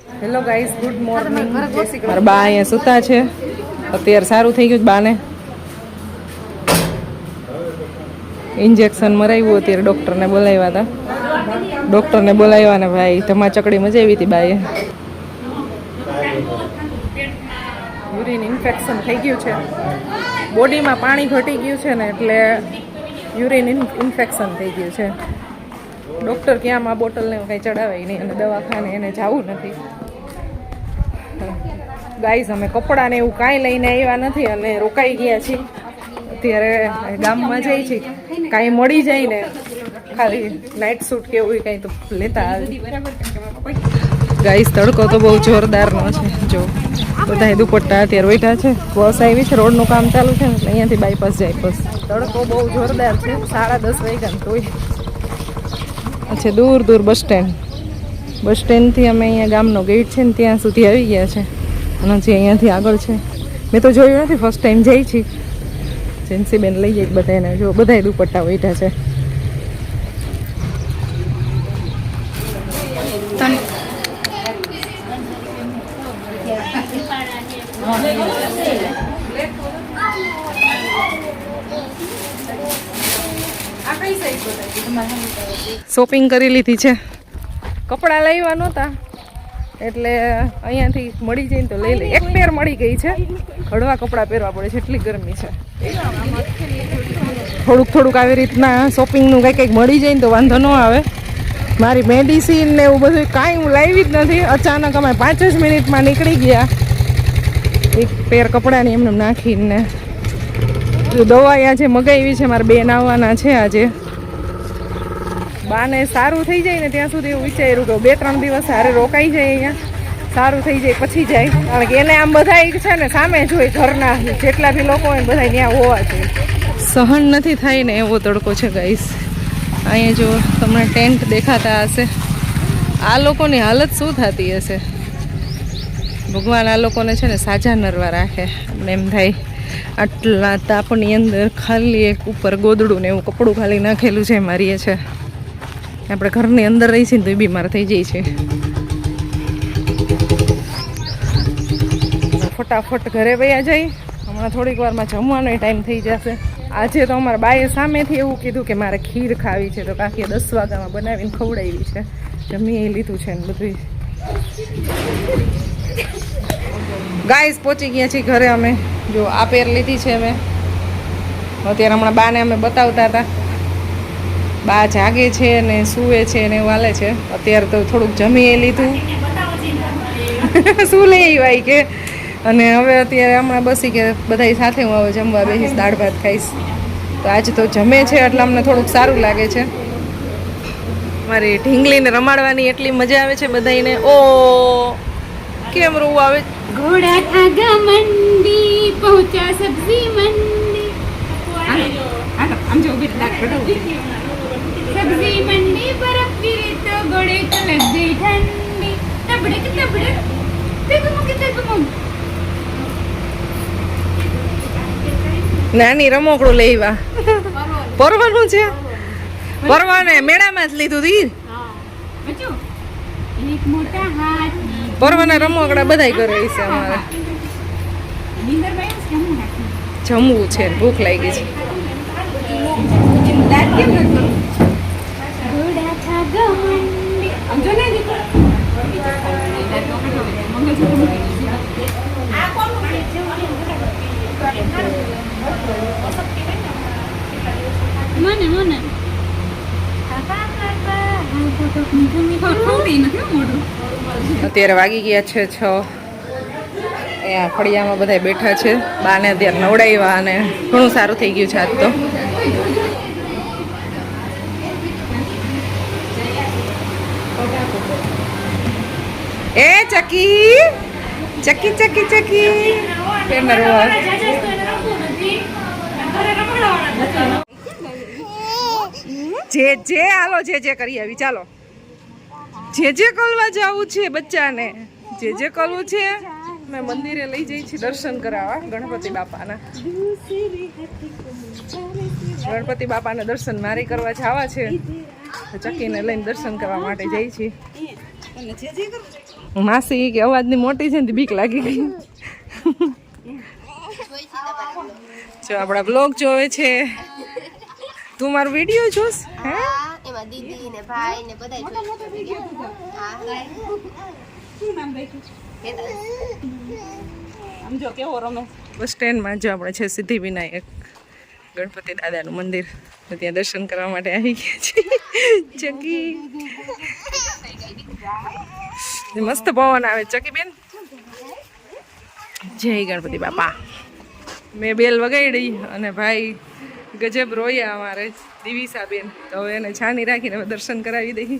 Hello guys, good morning. મારા બા અહીંયા સૂતા છે. અત્યારે સારું થઈ ગયું બાને. ઇન્જેક્શન મરાવ્યું. અત્યારે ડૉક્ટરને બોલાવ્યા હતા. ડૉક્ટરને બોલાવ્યા ને ભાઈ ધમાચકડી મજાવી હતી બાએ. યુરિન ઇન્ફેક્શન થઈ ગયું છે. બોડીમાં પાણી ઘટી ગયું છે ને એટલે યુરિન ઇન્ફેક્શન થઈ ગયું છે. ડૉક્ટર કે આમાં બોટલને કંઈ ચડાવાય નહીં અને દવાખાને એને જવું નથી. ગાઈઝ, અમે કપડાં ને એવું કાંઈ લઈને આવ્યા નથી અને રોકાઈ ગયા છીએ. અત્યારે ગામમાં જઈ છીએ. કાંઈ મળી જાય ને ખાલી નાઇટ સૂટ કે એવું કાંઈ તો લેતા આવી. ગાઈઝ, તડકો તો બહુ જોરદારનો છે. જો બધા દુપટ્ટા અત્યારે બેઠા છે. બસ આવી છે, રોડનું કામ ચાલુ છે ને એટલે અહીંયાથી બાયપાસ જાય બસ. તડકો બહુ જોરદાર છે. 10:30 વાગ્યા તોય. અચ્છા, દૂર દૂર બસ સ્ટેન્ડ. બસ સ્ટેન્ડથી અમે અહીંયા ગામનો ગેટ છે ને ત્યાં સુધી આવી ગયા છે અને હજી અહીંયાથી આગળ છે. મેં તો જોયું નથી, ફર્સ્ટ ટાઈમ જઈ છીએ. જેન્સીબેન લઈ જાય બધાને. જો બધા દુપટ્ટા બેઠા છે. શોપિંગ કરી લીધી છે. કપડાં લાવ્યા નહોતા એટલે અહીંયાથી મળી જાય ને તો લઈ લે. એક પેર મળી ગઈ છે. હળવા કપડાં પહેરવા પડે છે, એટલી ગરમી છે. થોડુંક આવી રીતના શોપિંગનું કંઈક મળી જાય ને તો વાંધો ન આવે. મારી મેડિસિન ને એવું બધું કાંઈ હું લાવી જ નથી. અચાનક અમે 5 જ મિનિટમાં નીકળી ગયા. એક પેર કપડાની એમને નાખીને દવા આજે મગાવી છે. મારે 2 નાવવાના છે આજે. બાને સારું થઈ જાય ને ત્યાં સુધી એવું વિચાર્યું કે 2-3 દિવસ હારે રોકાઈ જાય અહીંયા. સારું થઈ જાય પછી જાય. કારણ કે એને આમ બધા છે ને સામે જોઈ ઘરના જેટલા બી લોકો હોય બધા ત્યાં હોવા જોઈએ. સહન નથી થાય ને એવો તડકો છે ગાઈસ. અહીંયા જો તમને ટેન્ટ દેખાતા હશે. આ લોકોની હાલત શું થતી હશે. ભગવાન આ લોકોને છે ને સાજા નરવા રાખે. અમને એમ થાય આટલા તાપની અંદર ખાલી એક ઉપર ગોદડું ને એવું કપડું ખાલી નાખેલું છે મારીએ છે. આપણે ઘરની અંદર રહી છીએ ને તો બીમાર થઈ જાય છે. ફટાફટ ઘરે વયા જાય. હમણાં થોડીક વારમાં જમવાનો ટાઈમ થઈ જશે. આજે તો અમારા બાએ સામેથી એવું કીધું કે મારે ખીર ખાવી છે તો કાકીએ 10 વાગ્યામાં બનાવીને ખવડાવી છે. જમી લીધું છે ને બધું. ગાઈસ, પહોંચી ગયા છીએ ઘરે અમે. જો આ પેર લીધી છે અમે. અત્યારે હમણાં બાને અમે બતાવતા હતા. બા જાગે છે ને સૂવે છે ને એવું હાલે છે. અત્યારે તો થોડુંક જમી લીધું. શું લઈ આવ્યા કે અને હવે અત્યારે હમણાં બસી કે બધા સાથે હું હવે જમવા બેસીશ, દાળ ભાત ખાઈશ. તો આજે તો જમે છે એટલે અમને થોડુંક સારું લાગે છે. મારી ઢીંગલીને રમાડવાની એટલી મજા આવે છે બધાને. ઓ કેમ રોવું આવે. ઘોડા ખાગા મંડી પહોંચા સબ્જી મંડી. આમ જો બેટા સબ્જી મંડી પર ફિરે તો ઘોડે તો લગ ગઈ ઠંડી. તબડક તબડક તગમગ. નાની રમકડું લેવા પરવાનું છે. પરવાને મેળામાં જ લીધું હતી. પરવાના રમકડા બધાય કરે છે. અમારે જમવું છે, ભૂખ લાગી છે. અત્યારે વાગી ગયા છે 6. અહીંયા ફળિયામાં બધા બેઠા છે. બાને અત્યારે નવડાવ્યા અને ઘણું સારું થઈ ગયું છે આજ તો. એ ચકી ચકી ચકી ચકી જે હાલો જે કરી આવી. ચાલો જે કરવા જવું છે બચ્ચાને. જે કરવું છે. મેં મંદિરે લઈ જઈ છીએ દર્શન કરાવવા ગણપતિ બાપાના. ગણપતિ બાપાના દર્શન મારે કરવા જવા છે. ચકીને લઈને દર્શન કરવા માટે જઈ છીએ. માસી કે અવાજની મોટી છે ને બીક લાગી ગઈ. જો આપણા બ્લોગ જોવે છે. તું મારો વિડીયો જોશ? હે એમાં દીદી ને ભાઈ ને બધા આમ જો કેવો રમે. બસ સ્ટેન્ડમાં જો આપણે છે સિદ્ધિ વિનાયક ગણપતિ દાદાનું મંદિર, તો ત્યાં દર્શન કરવા માટે આવી ગયા છે. ચકી મસ્ત પવન આવે. ચકી બેન જય ગણપતિ બાપા. મેં બેલ વગાડી અને ભાઈ ગજબ રોયા અમારે દિવિસા બેન. તો હવે એને છાની રાખીને હવે દર્શન કરાવી દઈ.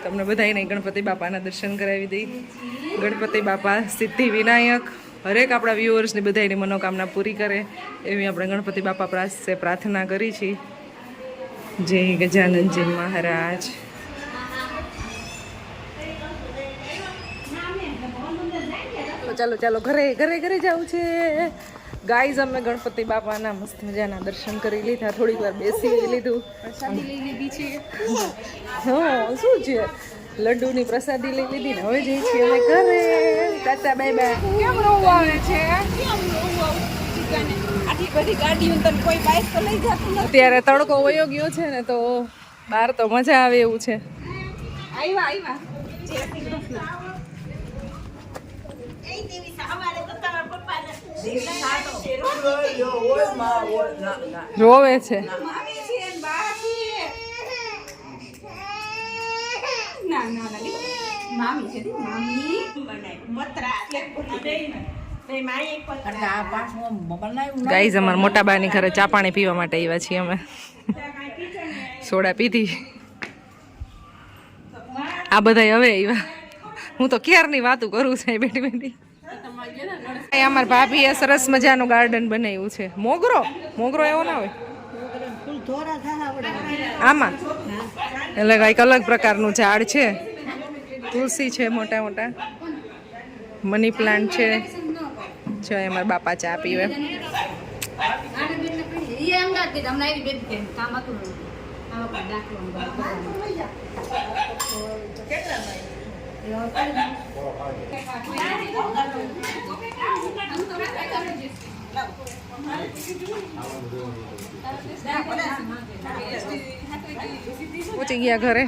તમને બધાને ગણપતિ બાપાના દર્શન કરાવી દઈ. ગણપતિ બાપા સિદ્ધિ વિનાયક હરેક આપણા વ્યુઅર્સની બધાની મનોકામના પૂરી કરે એવી આપણે ગણપતિ બાપા પાસે પ્રાર્થના કરી છે. જય ગજાનંદજી મહારાજ. ચાલો ચાલો ઘરે ઘરે ઘરે જવું છે. ગાઈઝ અમે ગણપતિ બાપાના મસ્ત મજાના દર્શન કરી લીધા. થોડીક વાર બેસી લીધું. પ્રસાદી લઈ લીધી છે. હા શું છે, લડ્ડુની પ્રસાદી લઈ લીધી ને હવે જઈએ છીએ અમે ઘરે. Tata bye bye. કેમ રોવું આવે છે? આટલી બધી ગાડીઓ તને કોઈ બાઈક તો લઈ જતું નથી. અત્યારે તડકો વયો ગયો છે ને તો બહાર તો મજા આવે એવું છે. આવ્યા રોવે છે. ગાઈઝ અમારા મોટા બાની ઘરે ચા પાણી પીવા માટે આવ્યા છીએ અમે. સોડા પીધી. આ બધા હવે આવ્યા. હું તો ક્યારની વાતું કરું છું બેઠી બેઠી. અમારા ભાભીએ સરસ મજાનું ગાર્ડન બનાવ્યું છે. મોગરો મોગરો એવો ના હોય આમાં, એટલે કંઈક અલગ પ્રકારનું ઝાડ છે. તુલસી છે મોટા મોટા, મની પ્લાન્ટ છે. જો અમારા બાપા ચા પીવે. પહોંચી ગયા ઘરે.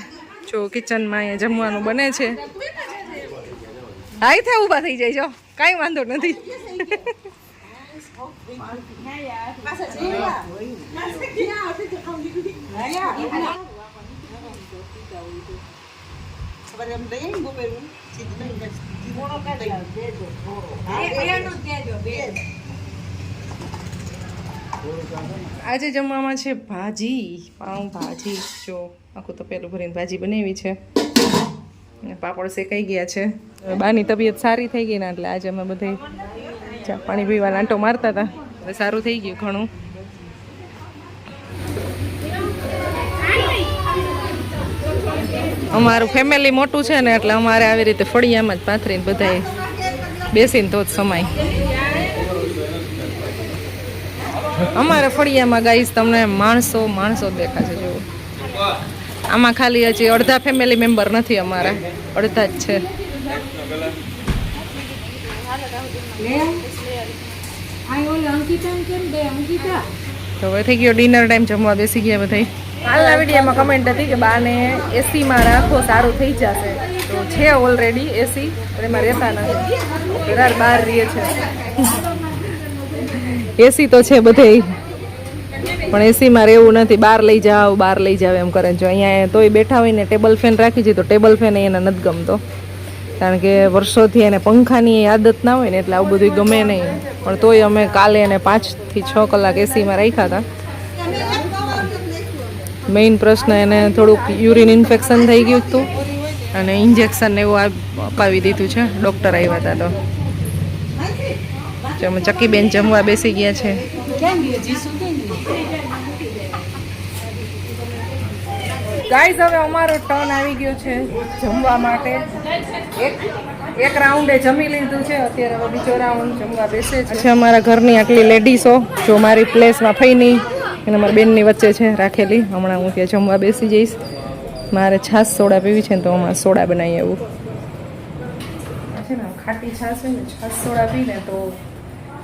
જો કિચનમાં અહીંયા જમવાનું બને છે. હાઈ થાય ઊભા થઈ જાય. જો કાંઈ વાંધો નથી. આજે જમવામાં છે ભાજી, પાઉં ભાજી. જો આખું તો પેલું ભરીને ભાજી બનાવી છે અને પાપડ શેકાઈ ગયા છે. બાની તબિયત સારી થઈ ગઈ ને એટલે આજે અમે બધે ચા પાણી પીવા આંટો મારતા હતા. હવે સારું થઈ ગયું ઘણું. અમારું ફેમિલી મોટું છે ને એટલે અમારે આવી રીતે ફળિયામાં જ પાથરીને બધાએ બેસીને તો જ સમાય. અમારે ફળિયામાં ગાઈસ તમને માણસો માણસો દેખાશે. જો આમાં ખાલી હજી અડધા ફેમિલી મેમ્બર નથી અમારા, અડધા જ છે. તો હવે થઈ ગયો ડિનર ટાઈમ, જમવા બેસી ગયા બધા. હાલના વિડીયોમાં કમેન્ટ હતી કે બાને એસીમાં રાખો સારું થઈ જશે. તો છે ઓલરેડી એસી, પણ એમાં રહેતા નથી. ઘર બહાર રહીએ છે. એસી તો છે બધે, પણ એસીમાં રહેવું નથી. બહાર લઈ જાવ બહાર લઈ જાવ એમ કરે. જો અહીંયા તોય બેઠા હોય ને ટેબલ ફેન રાખી છે તો ટેબલ ફેન એને નથી ગમતો, કારણ કે વર્ષોથી એને પંખાની આદત ના હોય ને એટલે આવું બધું ગમે નહીં. પણ તોય અમે કાલે એને 5 થી 6 કલાક એસીમાં રાખ્યા હતા. મેઇન પ્રશ્ન એને થોડુંક યુરિન ઇન્ફેક્શન થઈ ગયું હતું અને ઇન્જેક્શન એવું અપાવી દીધું છે. ડૉક્ટર આવ્યા હતા. તો અમે ચકીબેન જમવા બેસી ગયા છે. ગાઈઝ હવે અમારો ટર્ન આવી ગયો છે જમવા માટે. એક રાઉન્ડે જમી લીધું છે, અત્યારે હવે બીજો રાઉન્ડ જમવા બેસે છે. અમારા ઘરની આટલી લેડીઝો જો મારી પ્લેસમાં ફઈની અને મારા બેનની વચ્ચે છે રાખેલી. હમણાં હું ત્યાં જમવા બેસી જઈશ. મારે છાશ સોડા પીવી છે ને તો અમારે સોડા બનાવી આવું. ખાટી છાશ હોય ને છાશ સોડા પીને તો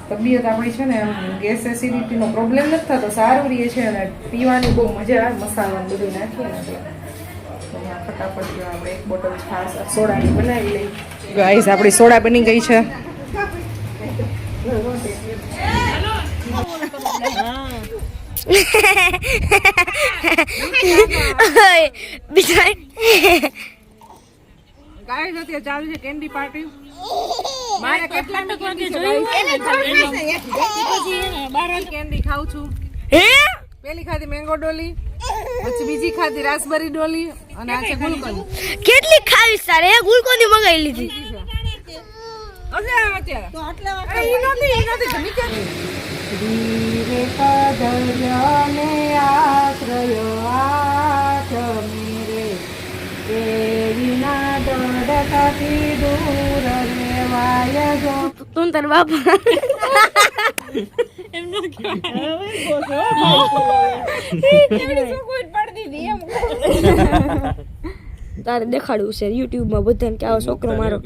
તબિયત આપણી છે ને આમ ગેસ એસિડિટીનો પ્રોબ્લેમ નથી થતો, સારું રહે છે અને પીવાની બહુ મજા આવે મસાલા બધું નાખીને એટલે તો ફટાફટ જો આપણે એક બોટલ છાશ સોડાની બનાવી લઈ. ગાઈસ આપણી સોડા બની ગઈ છે. ગાઈસ અત્યારે ચાલુ છે કેન્ડી પાર્ટી. મારે કેટલા કેન્ડી ખાઉં છું. પેલી ખાધી મેંગો ડોલી, પછી બીજી ખાધી રાસબરી ડોલી અને આ છે ગુલકંદ. કેટલી ખાવી સારે ગુલકોની મંગાવી લીધી. ધીરે કદર્યને આશ્રયો આચમીરે વિના દોડતાથી દૂર રેવાય જો. તું તાર બાપા તારે દેખાડવું છે યુટ્યુબ માં બધાને કે આવો છોકરો મારો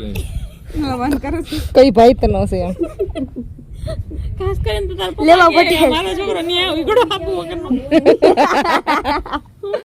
કઈ ભાઈ તનો છે એમ ખાસ કરીને તો તાર લેવા પટેલ મારો છોકરો ન્યા ઉગડો આપવો વગરનો